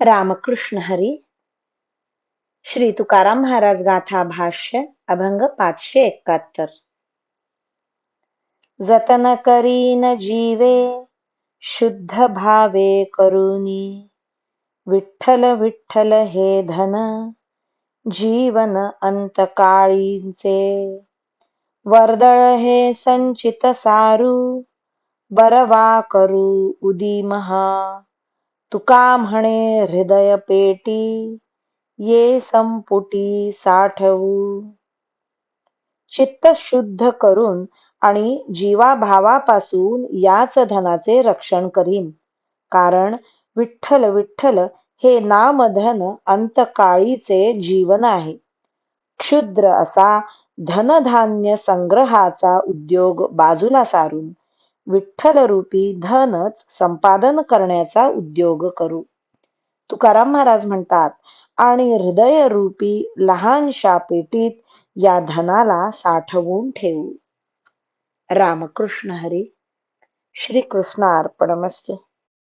रामकृष्ण हरी. श्री तुकाराम महाराज गाथा भाष्य अभंग 571. जतन करीन जीवे शुद्ध भावे करुनी, विठ्ठल विठ्ठल हे धन जीवन अंतकाळीचे. वर्दळ हे संचित सारू, बरवा करू उदी महा. तुका म्हणे हृदय पेटी, ये संपुटी साठवू. चित्त शुद्ध करून आणि जीवाभावापासून याच धनाचे रक्षण करीन. कारण विठ्ठल विठ्ठल हे नामधन अंतकाळीचे जीवन आहे. क्षुद्र असा धनधान्य संग्रहाचा उद्योग बाजूला सारून विठ्ठल रूपी धनच संपादन करण्याचा उद्योग करू. तुकाराम महाराज म्हणतात, आणि हृदय रूपी लहानशा पेटीत या धनाला साठवून ठेवू. रामकृष्ण हरी. श्री कृष्ण अर्पणमस्तु.